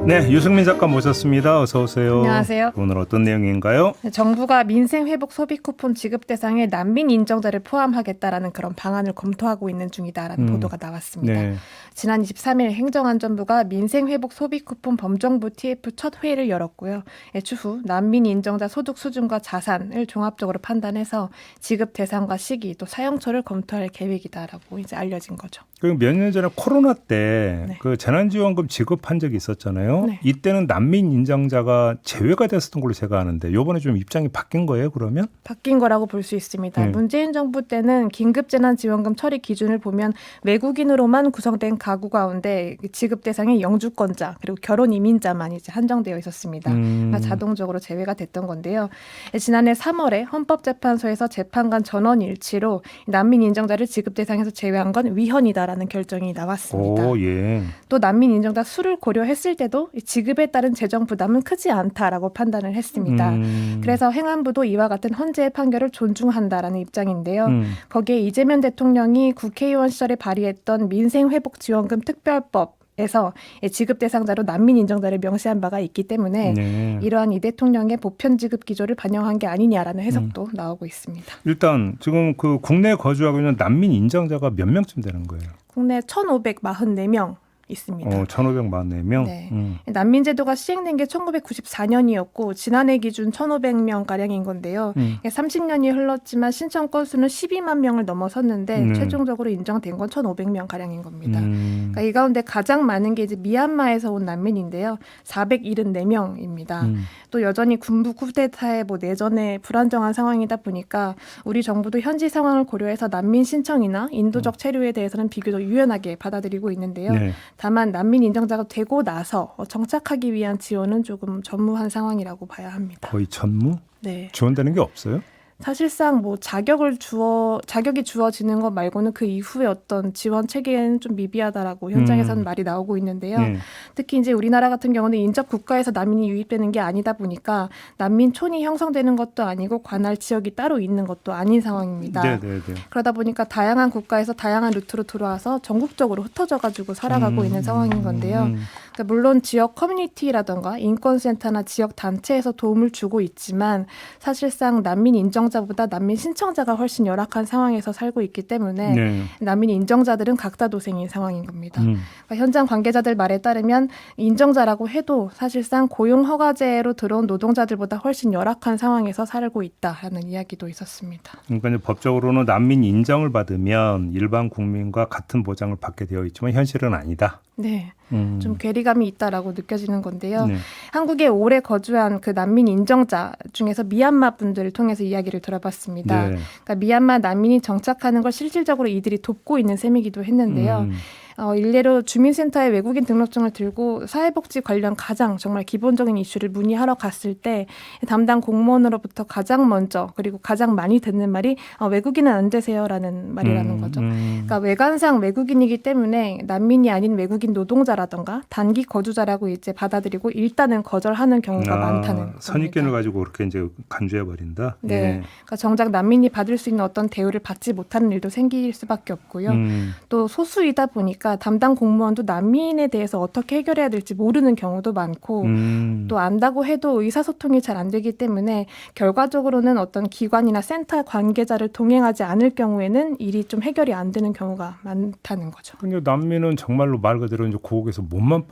네, 유승민 작가 모셨습니다. 어서 오세요. 안녕하세요. 오늘 어떤 내용인가요? 정부가 민생회복 소비 쿠폰 지급 대상에 난민 인정자를 포함하겠다라는 그런 방안을 검토하고 있는 중이다라는 보도가 나왔습니다. 네. 지난 23일 행정안전부가 민생회복 소비 쿠폰 범정부 TF 첫 회의를 열었고요. 추후 난민 인정자 소득 수준과 자산을 종합적으로 판단해서 지급 대상과 시기 또 사용처를 검토할 계획이다라고 이제 알려진 거죠. 몇 년 전에 코로나 때 네. 그 재난지원금 지급한 적이 있었잖아요. 네. 이때는 난민 인정자가 제외가 됐었던 걸로 제가 아는데 이번에 좀 입장이 바뀐 거예요, 그러면? 바뀐 거라고 볼 수 있습니다. 네. 문재인 정부 때는 긴급재난지원금 처리 기준을 보면 외국인으로만 구성된 가구 가운데 지급 대상이 영주권자 그리고 결혼 이민자만 이제 한정되어 있었습니다. 그러니까 자동적으로 제외가 됐던 건데요. 지난해 3월에 헌법재판소에서 재판관 전원 일치로 난민 인정자를 지급 대상에서 제외한 건 위헌이다라는 결정이 나왔습니다. 오, 예. 또 난민 인정자 수를 고려했을 때도 이 지급에 따른 재정 부담은 크지 않다라고 판단을 했습니다. 그래서 행안부도 이와 같은 헌재의 판결을 존중한다라는 입장인데요. 거기에 이재명 대통령이 국회의원 시절에 발의했던 민생회복지원금 특별법에서 지급 대상자로 난민 인정자를 명시한 바가 있기 때문에 네. 이러한 이 대통령의 보편 지급 기조를 반영한 게 아니냐라는 해석도 나오고 있습니다. 일단 지금 그 국내에 거주하고 있는 난민 인정자가 몇 명쯤 되는 거예요? 국내 1,544명 있습니다. 1,544명? 네. 난민 제도가 시행된 게 1994년이었고 지난해 기준 1,500명가량인 건데요. 30년이 흘렀지만 신청 건수는 12만 명을 넘어섰는데 최종적으로 인정된 건 1,500명가량인 겁니다. 그러니까 이 가운데 가장 많은 게 이제 미얀마에서 온 난민인데요. 474명입니다. 또 여전히 군부 쿠데타의 내전에 불안정한 상황이다 보니까 우리 정부도 현지 상황을 고려해서 난민 신청이나 인도적 체류에 대해서는 비교적 유연하게 받아들이고 있는데요. 네. 다만 난민 인정자가 되고 나서 정착하기 위한 지원은 조금 전무한 상황이라고 봐야 합니다. 거의 전무? 네. 지원되는 게 없어요? 사실상 자격이 주어지는 것 말고는 그 이후에 어떤 지원 체계는 좀 미비하다라고 현장에서는 말이 나오고 있는데요. 특히 이제 우리나라 같은 경우는 인접 국가에서 난민이 유입되는 게 아니다 보니까 난민촌이 형성되는 것도 아니고 관할 지역이 따로 있는 것도 아닌 상황입니다. 네네네. 그러다 보니까 다양한 국가에서 다양한 루트로 들어와서 전국적으로 흩어져가지고 살아가고 있는 상황인 건데요. 그러니까 물론 지역 커뮤니티라던가 인권센터나 지역 단체에서 도움을 주고 있지만 사실상 난민 인정자보다 난민 신청자가 훨씬 열악한 상황에서 살고 있기 때문에 난민 인정자들은 각다도생인 상황인 겁니다. 그러니까 현장 관계자들 말에 따르면 인정자라고 해도 사실상 고용허가제로 들어온 노동자들보다 훨씬 열악한 상황에서 살고 있다라는 이야기도 있었습니다. 그러니까 이제 법적으로는 난민 인정을 받으면 일반 국민과 같은 보장을 받게 되어 있지만 현실은 아니다. 네. 좀 괴리감이 있다라고 느껴지는 건데요. 네. 한국에 오래 거주한 그 난민 인정자 중에서 미얀마 분들을 통해서 이야기를 들어봤습니다. 그러니까 미얀마 난민이 정착하는 걸 실질적으로 이들이 돕고 있는 셈이기도 했는데요. 일례로 주민센터에 외국인 등록증을 들고 사회복지 관련 가장 정말 기본적인 이슈를 문의하러 갔을 때 담당 공무원으로부터 가장 먼저 그리고 가장 많이 듣는 말이 외국인은 안 되세요라는 말이라는 거죠. 그러니까 외관상 외국인이기 때문에 난민이 아닌 외국인 노동자라던가 단기 거주자라고 이제 받아들이고 일단은 거절하는 경우가 많다는 겁니다. 선입견을 가지고 그렇게 이제 간주해 버린다. 네. 그러니까 정작 난민이 받을 수 있는 어떤 대우를 받지 못하는 일도 생길 수밖에 없고요. 또 소수이다 보니까 담당 공무원도 난민에 대해서 어떻게 해결해야 될지 모르는 경우도 많고 또 안다고 해도 의사소통이 잘 안 되기 때문에 결과적으로는 어떤 기관이나 센터 관계자를 동행하지 않을 경우에는 일이 좀 해결이 안 되는 경우가 많다는 거죠. 근데 난민은 정말로 말 그대로 이제 고국에서 몸만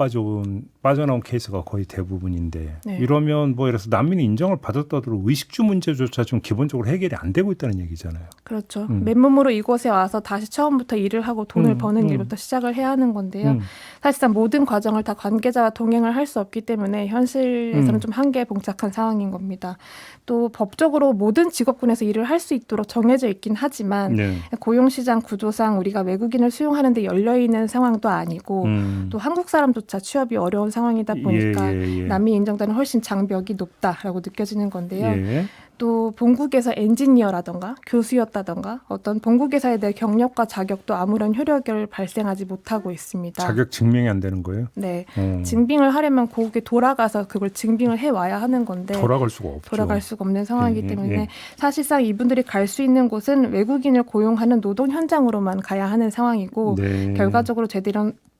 빠져나온 케이스가 거의 대부분인데 이러면 이래서 난민이 인정을 받았다도 의식주 문제조차 좀 기본적으로 해결이 안 되고 있다는 얘기잖아요. 그렇죠. 맨몸으로 이곳에 와서 다시 처음부터 일을 하고 돈을 버는 일부터 시작을 해야 하는 건데요. 사실상 모든 과정을 다 관계자와 동행을 할 수 없기 때문에 현실에서는 좀 한계에 봉착한 상황인 겁니다. 또 법적으로 모든 직업군에서 일을 할 수 있도록 정해져 있긴 하지만 고용시장 구조상 우리가 외국인을 수용하는 데 열려있는 상황도 아니고 또 한국 사람조차 취업이 어려운 상황이다 보니까 난민 인정자는 훨씬 장벽이 높다라고 느껴지는 건데요. 또 본국에서 엔지니어라던가 교수였다던가 어떤 본국 회사에 대한 경력과 자격도 아무런 효력을 발생하지 못하고 있습니다. 자격 증명이 안 되는 거예요? 네. 증빙을 하려면 고국에 돌아가서 그걸 증빙을 해와야 하는 건데 돌아갈 수가 없죠. 돌아갈 수가 없는 상황이기 때문에 사실상 이분들이 갈 수 있는 곳은 외국인을 고용하는 노동 현장으로만 가야 하는 상황이고 결과적으로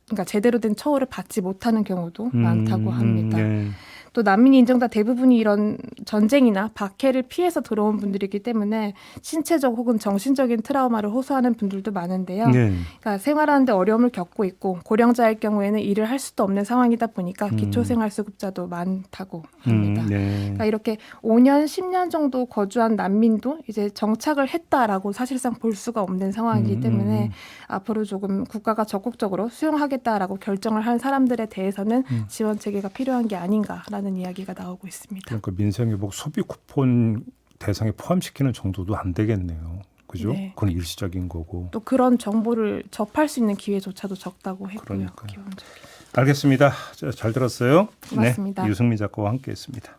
그러니까 제대로 된 처우를 받지 못하는 경우도 많다고 합니다. 네. 또 난민이 인정자 대부분이 이런 전쟁이나 박해를 피해서 들어온 분들이기 때문에 신체적 혹은 정신적인 트라우마를 호소하는 분들도 많은데요. 네. 그러니까 생활하는데 어려움을 겪고 있고 고령자일 경우에는 일을 할 수도 없는 상황이다 보니까 기초생활수급자도 많다고 합니다. 네. 그러니까 이렇게 5년, 10년 정도 거주한 난민도 이제 정착을 했다라고 사실상 볼 수가 없는 상황이기 때문에 앞으로 조금 국가가 적극적으로 수용하겠다라고 결정을 한 사람들에 대해서는 지원 체계가 필요한 게 아닌가라는 이야기가 나오고 있습니다. 그러니까 민생회복 소비 쿠폰 대상에 포함시키는 정도도 안 되겠네요. 그죠? 네. 그건 일시적인 거고. 또 그런 정보를 접할 수 있는 기회조차도 적다고 했고요. 그러니까요. 기본적으로. 알겠습니다. 잘 들었어요. 고맙습니다. 네, 유승미 작가와 함께했습니다.